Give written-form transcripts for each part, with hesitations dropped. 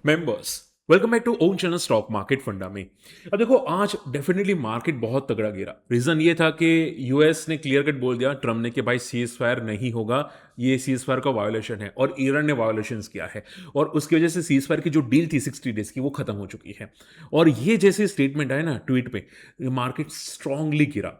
Members, welcome back to own channel stock market funda में। अब देखो, आज डेफिनेटली मार्केट बहुत तगड़ा गिरा। रीजन ये था कि यूएस ने क्लियर कट बोल दिया ट्रम्प ने कि भाई सीज फायर नहीं होगा, ये सीज फायर का वायोलेशन है, और ईरान ने वायोलेशन किया है, और उसकी वजह से सीज फायर की जो डील थी 60 डेज की वो खत्म हो चुकी है। और ये जैसे स्टेटमेंट आए ना ट्वीट पे, मार्केट स्ट्रांगली गिरा।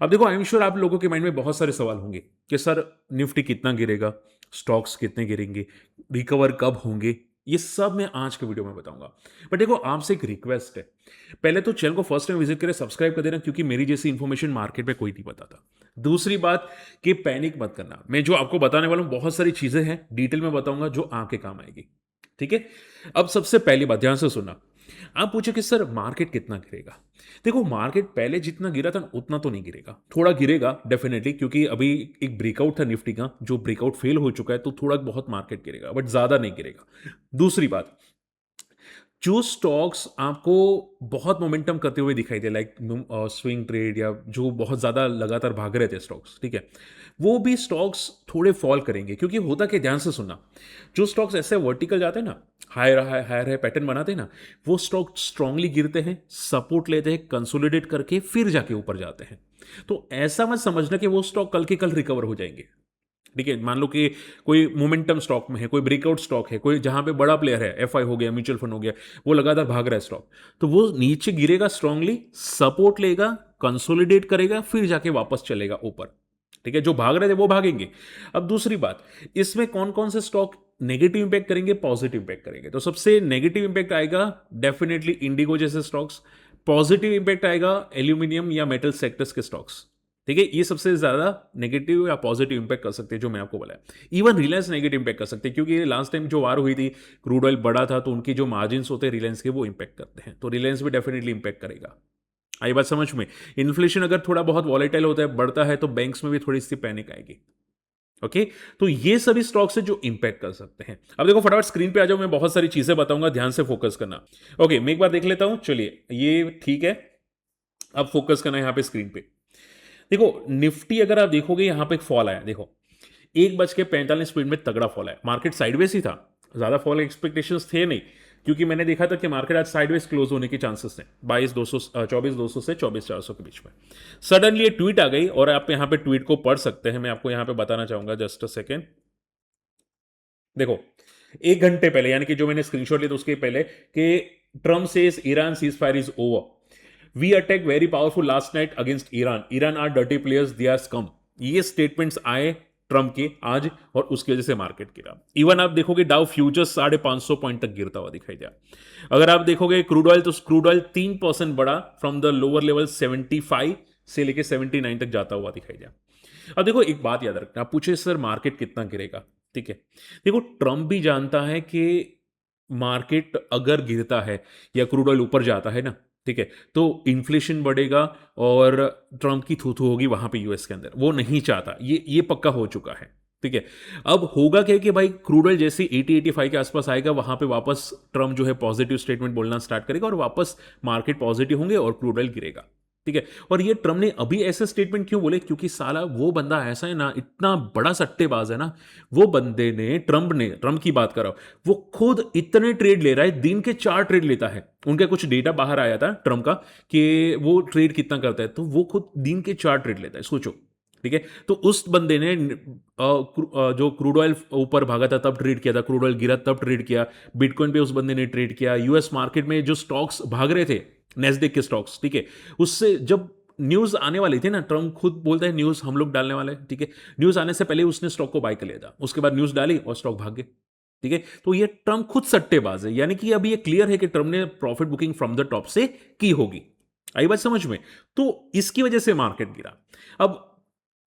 अब देखो, आई एम श्योर आप लोगों के माइंड में बहुत सारे सवाल होंगे कि सर निफ्टी कितना गिरेगा, स्टॉक्स कितने गिरेंगे, रिकवर कब होंगे। ये सब मैं आज के वीडियो में बताऊंगा। बट देखो, आपसे एक रिक्वेस्ट है, पहले तो चैनल को फर्स्ट टाइम विजिट करें, सब्सक्राइब कर देना, क्योंकि मेरी जैसी इंफॉर्मेशन मार्केट में कोई नहीं बताता। दूसरी बात कि पैनिक मत करना, मैं जो आपको बताने वाला हूं बहुत सारी चीजें हैं, डिटेल में बताऊंगा जो आपके काम आएगी। ठीक है। अब सबसे पहली बात ध्यान से सुनना। आप पूछे कि सर मार्केट कितना गिरेगा। देखो, मार्केट पहले जितना गिरा था उतना तो नहीं गिरेगा, थोड़ा गिरेगा डेफिनेटली, क्योंकि अभी एक ब्रेकआउट था निफ्टी का, जो ब्रेकआउट फेल हो चुका है, तो थोड़ा बहुत मार्केट गिरेगा, बट ज्यादा नहीं गिरेगा। दूसरी बात, जो स्टॉक्स आपको बहुत मोमेंटम करते हुए दिखाई दे, लाइक स्विंग ट्रेड, या जो बहुत ज़्यादा लगातार भाग रहे थे स्टॉक्स, ठीक है, वो भी स्टॉक्स थोड़े फॉल करेंगे। क्योंकि होता क्या, ध्यान से सुनना, जो स्टॉक्स ऐसे वर्टिकल जाते हैं ना, हायर हायर हायर पैटर्न बनाते हैं ना, वो स्टॉक स्ट्रांगली गिरते हैं, सपोर्ट लेते हैं, कंसोलिडेट करके फिर जाके ऊपर जाते हैं। तो ऐसा मत समझना कि वो स्टॉक कल के कल रिकवर हो जाएंगे। ठीक है, मान लो कि कोई मोमेंटम स्टॉक में है, कोई ब्रेकआउट स्टॉक है, कोई जहां पे बड़ा प्लेयर है, एफआई हो गया, म्यूचुअल फंड हो गया, वो लगातार भाग रहा है स्टॉक, तो वो नीचे गिरेगा, स्ट्रांगली सपोर्ट लेगा, कंसोलिडेट करेगा, फिर जाके वापस चलेगा ऊपर। ठीक है, जो भाग रहे थे वो भागेंगे। अब दूसरी बात, इसमें कौन कौन से स्टॉक नेगेटिव इंपैक्ट करेंगे, पॉजिटिव इंपैक्ट करेंगे। तो सबसे नेगेटिव इंपैक्ट आएगा डेफिनेटली इंडिगो जैसे स्टॉक्स। पॉजिटिव इंपैक्ट आएगा एल्यूमिनियम या मेटल सेक्टर्स के स्टॉक्स। ठीक है, ये सबसे ज्यादा नेगेटिव या पॉजिटिव इंपैक्ट कर सकते हैं, जो मैं आपको बोला है। इवन रिलायंस नेगेटिव इंपैक्ट कर सकते हैं, क्योंकि लास्ट टाइम जो वार हुई थी, क्रूड ऑयल बढ़ा था, तो उनकी जो मार्जिन होते हैं रिलायंस के, वो इंपैक्ट करते हैं, तो रिलायंस भी डेफिनेटली इंपैक्ट करेगा। आई बात समझ में। इन्फ्लेशन अगर थोड़ा बहुत वॉलेटाइल होता है, बढ़ता है, तो बैंक्स में भी थोड़ी सी पैनिक आएगी। ओके, तो ये सभी स्टॉक्स है जो इंपैक्ट कर सकते हैं। अब देखो, फटाफट स्क्रीन पे आ जाओ, मैं बहुत सारी चीजें बताऊंगा, ध्यान से फोकस करना। ओके, मैं एक बार देख लेता हूं, चलिए ये ठीक है। अब फोकस करना है यहाँ पे स्क्रीन पे। देखो, निफ्टी अगर आप देखोगे, यहां पे एक फॉल आया, देखो 1:45 में तगड़ा फॉल है। मार्केट साइडवेज ही था, ज्यादा फॉल एक्सपेक्टेशंस थे नहीं, क्योंकि मैंने देखा था कि मार्केट आज साइडवेज क्लोज होने के चांसेस थे 22,200 24,200 से 24,400 के बीच में। सडनली ये ट्वीट आ गई, और आप यहां पे ट्वीट को पढ़ सकते हैं, मैं आपको यहां पे बताना चाहूंगा, जस्ट अ सेकेंड। देखो, 1 घंटे पहले, यानी कि जो मैंने स्क्रीनशॉट लिया था उसके पहले, कि Trump says Iran ceasefire is over, we attack very powerful last night against Iran, Iran are dirty players, they are scum. ये स्टेटमेंट्स आए ट्रम्प के आज, और उसकी वजह से मार्केट गिरा। इवन आप देखोगे डाउ फ्यूचर्स 550 पॉइंट तक गिरता हुआ दिखाई दिया। अगर आप देखोगे क्रूड ऑयल, तो क्रूड ऑयल 3% बढ़ा, फ्रॉम द लोअर लेवल 75 से लेके 79 तक जाता हुआ दिखाई दिया। अब देखो, एक बात याद रखना, आप पूछे सर मार्केट कितना गिरेगा। ठीक है, देखो ट्रम्प भी जानता है कि मार्केट अगर गिरता है या क्रूड ऑयल ऊपर जाता है ना, ठीक है, तो इन्फ्लेशन बढ़ेगा, और ट्रम्प की थूथू होगी वहां पे यूएस के अंदर, वो नहीं चाहता, ये पक्का हो चुका है। ठीक है, अब होगा क्या कि भाई क्रूड ऑयल जैसे 80-85 के आसपास आएगा, वहां पे वापस ट्रम्प जो है पॉजिटिव स्टेटमेंट बोलना स्टार्ट करेगा, और वापस मार्केट पॉजिटिव होंगे और क्रूड ऑयल गिरेगा। ठीक है, और ये ट्रम्प ने अभी ऐसे स्टेटमेंट क्यों बोले, क्योंकि साला वो बंदा ऐसा है ना, इतना बड़ा सट्टेबाज है ना, वो बंदे ने, ट्रम्प की बात कर रहा हूं, वो खुद इतने ट्रेड ले रहा है, दिन के 4 ट्रेड लेता है। उनका कुछ डेटा बाहर आया था ट्रम्प का, कि वो ट्रेड कितना करता है, तो वो खुद दिन के 4 ट्रेड लेता है, सोचो। ठीक है, तो उस बंदे ने जो क्रूड ऑयल ऊपर भागा था तब ट्रेड किया था, क्रूड ऑयल गिरा तब ट्रेड किया, बिटकॉइन पे उस बंदे ने ट्रेड किया, यूएस मार्केट में जो स्टॉक्स भाग रहे थे, नेस्डेक के स्टॉक्स, ठीक है, उससे जब न्यूज आने वाली थी ना, ट्रम्प खुद बोलता है न्यूज हम लोग डालने वाले हैं, ठीक है, न्यूज आने से पहले उसने स्टॉक को बाय कर लिया था, उसके बाद न्यूज डाली और स्टॉक भाग गए। ठीक है, तो ये ट्रम्प खुद सट्टेबाज है, यानी कि अभी ये क्लियर है कि ट्रम्प ने profit booking from the top से की होगी। आई बात समझ में। तो इसकी वजह से मार्केट गिरा। अब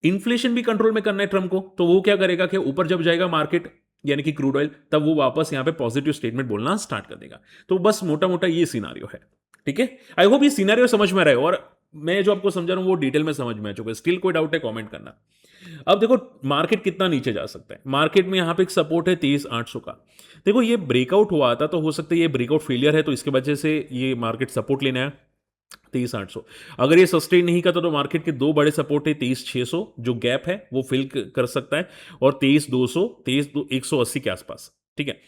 इन्फ्लेशन भी कंट्रोल में करना है ट्रम्प को, तो वो क्या करेगा कि ऊपर जब जाएगा मार्केट, यानी कि क्रूड ऑयल, तब वो वापस यहां पे पॉजिटिव स्टेटमेंट बोलना स्टार्ट कर देगा। तो बस मोटा मोटा ये सिनारियो है। ठीक है, आई होप ये सिनारियो समझ में आ रहा है, और मैं जो आपको समझा रहा हूं वो डिटेल में समझ में आ चुका है। स्टिल कोई डाउट है कमेंट करना। अब देखो, मार्केट कितना नीचे जा सकता है। मार्केट में यहां पे एक सपोर्ट है 23,800 का। देखो, ये ब्रेकआउट हुआ था, तो हो सकता है ये ब्रेकआउट फेलियर है, तो इसके वजह से ये मार्केट सपोर्ट लेना है 23,800। अगर ये सस्टेन नहीं करता, तो मार्केट के दो बड़े सपोर्ट है, 23,600 जो गैप है वो फिल कर सकता है, और 23,200, 23,180 के आसपास। ठीक है,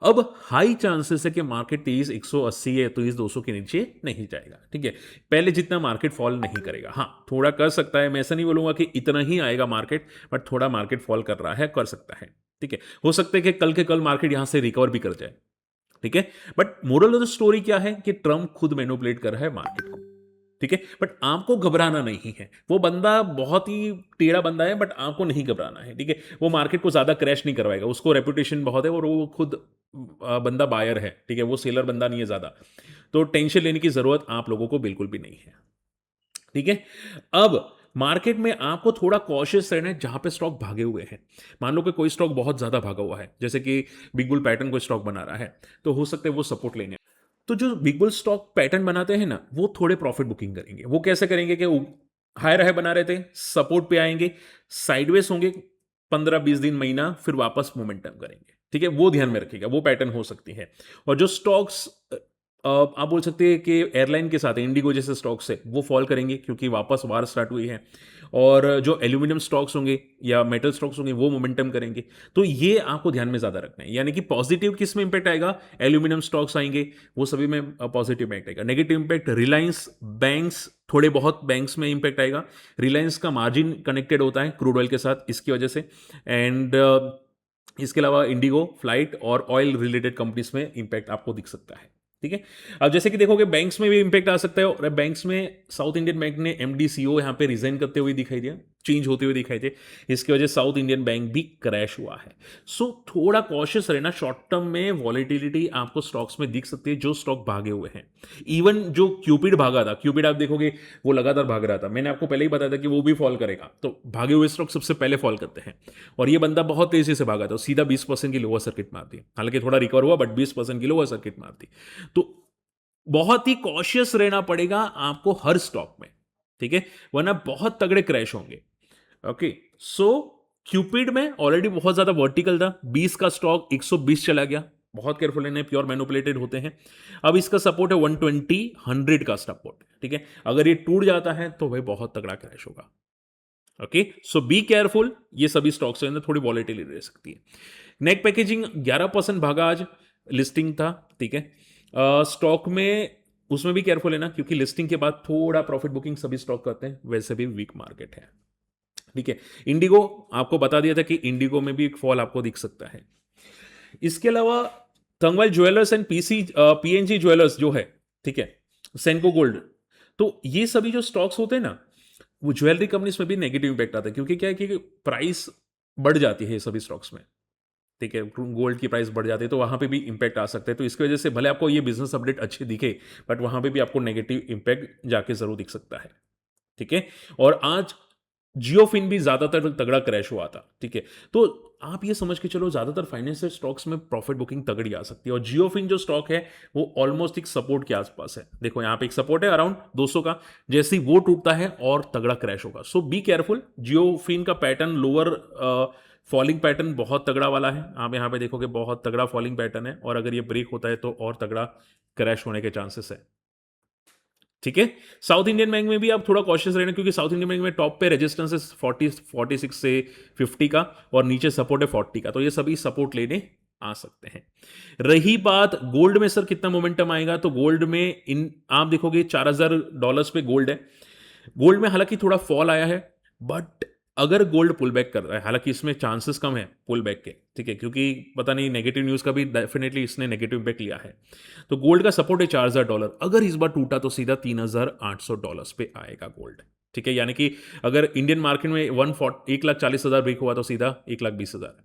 अब हाई चांसेस है कि मार्केट 23,180 या 23,200 के नीचे नहीं जाएगा, ठीक है। पहले जितना मार्केट फॉल नहीं करेगा, हाँ थोड़ा कर सकता है, मैं ऐसा नहीं बोलूंगा कि इतना ही आएगा मार्केट, बट थोड़ा मार्केट फॉल कर रहा है, कर सकता है, ठीक है। हो सकता है कि कल के कल मार्केट यहां से रिकवर भी कर जाए, ठीक है। But moral of the story क्या है कि ट्रम्प खुद मैनिपुलेट कर रहा है मार्केट को, ठीक है। बट आपको घबराना नहीं है, वो बंदा बहुत ही टेढ़ा बंदा है, बट आपको नहीं घबराना है, ठीक है। वो मार्केट को ज्यादा क्रैश नहीं करवाएगा, उसको रेपुटेशन बहुत है और वो खुद बंदा बायर है, ठीक है, वो सेलर बंदा नहीं है ज्यादा। तो टेंशन लेने की जरूरत आप लोगों को बिल्कुल भी नहीं है, ठीक है। अब मार्केट में आपको थोड़ा कॉशियस रहना है जहां पे स्टॉक भागे हुए हैं। मान लो कि कोई स्टॉक बहुत ज्यादा भागा हुआ है, जैसे कि बिग बुल पैटर्न कोई स्टॉक बना रहा है, तो हो सकता है वो सपोर्ट लेने। तो जो बिग बुल स्टॉक पैटर्न बनाते हैं ना, वो थोड़े प्रॉफिट बुकिंग करेंगे। वो कैसे करेंगे कि हायर हाई बना रहे थे, सपोर्ट पे आएंगे, साइडवेज होंगे 15-20 दिन, महीना, फिर वापस मोमेंटम करेंगे, ठीक है। वो ध्यान में रखिएगा, वो पैटर्न हो सकती है। और जो स्टॉक्स आप बोल सकते हैं कि एयरलाइन के साथ इंडिगो जैसे स्टॉक्स है, वो फॉल करेंगे क्योंकि वापस वार स्टार्ट हुई है। और जो एल्यूमिनियम स्टॉक्स होंगे या मेटल स्टॉक्स होंगे, वो मोमेंटम करेंगे। तो ये आपको ध्यान में ज्यादा रखना है, यानी कि पॉजिटिव किस में इंपैक्ट आएगा, एल्यूमिनियम स्टॉक्स आएंगे, वो सभी में पॉजिटिव इंपैक्ट आएगा। नेगेटिव इंपैक्ट रिलायंस, बैंक्स, थोड़े बहुत बैंक्स में इंपैक्ट आएगा। रिलायंस का मार्जिन कनेक्टेड होता है क्रूड ऑयल के साथ, इसकी वजह से। एंड इसके अलावा इंडिगो, फ्लाइट और ऑयल रिलेटेड कंपनीज में इंपैक्ट आपको दिख सकता है, ठीक है। अब जैसे कि देखोगे बैंक्स में भी इंपैक्ट आ सकता है, और बैंक्स में साउथ इंडियन बैंक ने एमडी सीईओ यहां पे रिजाइन करते हुए दिखाई दिया, चेंज होते हुए दिखाई दे। इसकी वजह से साउथ इंडियन बैंक भी क्रैश हुआ है। सो थोड़ा कॉशियस रहना, शॉर्ट टर्म में वॉलेटिलिटी आपको स्टॉक्स में दिख सकती है जो स्टॉक भागे हुए हैं। इवन जो क्यूपिड भागा था, क्यूपिड आप देखोगे वो लगातार भाग रहा था, मैंने आपको पहले ही बताया था कि वो भी फॉल करेगा। तो भागे हुए स्टॉक सबसे पहले फॉल करते हैं, और ये बंदा बहुत तेजी से भागा था, सीधा 20% की लोअर सर्किट मार दी। हालांकि थोड़ा रिकवर हुआ, बट 20% की लोअर सर्किट मार दी। तो बहुत ही कॉशियस रहना पड़ेगा आपको हर स्टॉक में, ठीक है, वरना बहुत तगड़े क्रैश होंगे। ओके, सो क्यूपिड में ऑलरेडी बहुत ज्यादा वर्टिकल था, 20 का स्टॉक 120 चला गया, बहुत केयरफुल रहना, प्योर मैनिपुलेटेड होते हैं। अब इसका सपोर्ट है 120, 100 का सपोर्ट, ठीक है। अगर ये टूट जाता है तो भाई बहुत तगड़ा क्रैश होगा। ओके, सो बी केयरफुल, ये सभी स्टॉक्स के अंदर थोड़ी वॉलेटिलिटी रह सकती है। नेक पैकेजिंग 11% भागा आज, लिस्टिंग था, ठीक है। स्टॉक में उसमें भी केयरफुल है ना, क्योंकि लिस्टिंग के बाद थोड़ा प्रॉफिट बुकिंग सभी स्टॉक करते हैं, वैसे भी वीक मार्केट है, ठीक है। इंडिगो आपको बता दिया था कि इंडिगो में भी एक फॉल आपको दिख सकता है। इसके अलावा तंगवाल ज्वेलर्स एंड पीएनजी ज्वेलर्स जो है, ठीक है, सेंको गोल्ड, तो ये सभी जो स्टॉक्स होते हैं ना, वो ज्वेलरी कंपनीज में भी नेगेटिव इंपैक्ट आता है, क्योंकि क्या है कि प्राइस बढ़ जाती है ये सभी स्टॉक्स में, ठीक है। गोल्ड की प्राइस बढ़ जाती है तो वहां पे भी इंपैक्ट आ सकते हैं। तो इसकी वजह से भले आपको ये बिजनेस अपडेट अच्छे दिखे, बट वहां पे भी आपको नेगेटिव इंपैक्ट जाके जरूर दिख सकता है, ठीक है। और आज जियोफिन भी ज्यादातर तगड़ा क्रैश हुआ था, ठीक है। तो आप ये समझ के चलो ज्यादातर फाइनेंशियल स्टॉक्स में प्रॉफिट बुकिंग तगड़ी आ सकती है, और जियोफिन जो स्टॉक है वो ऑलमोस्ट एक सपोर्ट के आसपास है। देखो यहाँ पे एक सपोर्ट है अराउंड 200 का, जैसे ही वो टूटता है और तगड़ा क्रैश होगा। सो बी केयरफुल, जियोफिन का पैटर्न लोअर फॉलिंग पैटर्न बहुत तगड़ा वाला है, आप यहाँ पे देखोगे बहुत तगड़ा फॉलिंग पैटर्न है, और अगर ये ब्रेक होता है तो और तगड़ा क्रैश होने के चांसेस है, ठीक है। साउथ इंडियन बैंक में भी आप थोड़ा कॉशियस रहना, क्योंकि साउथ इंडियन बैंक में टॉप पे रेजिस्टेंस है 46 से 50 का, और नीचे सपोर्ट है 40 का, तो ये सभी सपोर्ट लेने आ सकते हैं। रही बात गोल्ड में सर कितना मोमेंटम आएगा, तो गोल्ड में इन आप देखोगे $4,000 पे गोल्ड है। गोल्ड में हालांकि थोड़ा फॉल आया है, बट अगर गोल्ड पुल बैक कर रहा है, हालांकि इसमें चांसेस कम है पुल बैक के, ठीक है, क्योंकि पता नहीं नेगेटिव न्यूज का भी डेफिनेटली इसने नेगेटिव इम्पैक्ट लिया है। तो गोल्ड का सपोर्ट है $4,000, अगर इस बार टूटा तो सीधा $3,800 पे आएगा गोल्ड, ठीक है। यानी कि अगर इंडियन मार्केट में 1,40,000 ब्रेक हुआ तो सीधा 1,20,000।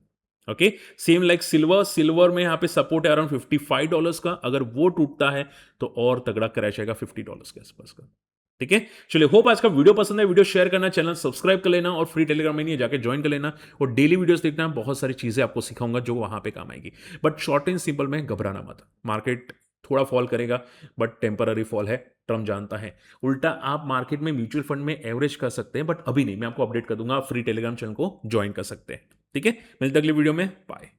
Okay, same like silver, silver में यहाँ पे सपोर्ट है अराउंड $55 का, अगर वो टूटता है तो और तगड़ा क्रैश आएगा $50 के आसपास का, ठीक है। चलिए, होप आज का वीडियो पसंद है, वीडियो शेयर करना, चैनल सब्सक्राइब कर लेना, और फ्री टेलीग्राम में नहीं जाके ज्वाइन कर लेना, और डेली वीडियोस देखना, बहुत सारी चीजें आपको सिखाऊंगा जो वहां पे काम आएगी। बट शॉर्ट एंड सिंपल में घबराना मत, मार्केट थोड़ा फॉल करेगा, बट टेम्पररी फॉल है, ट्रम्प जानता है। उल्टा आप मार्केट में म्यूचुअल फंड में एवरेज कर सकते हैं, बट अभी नहीं, मैं आपको अपडेट कर दूंगा, आप फ्री टेलीग्राम चैनल को ज्वाइन कर सकते हैं, ठीक है। मिलते अगले वीडियो में, बाय।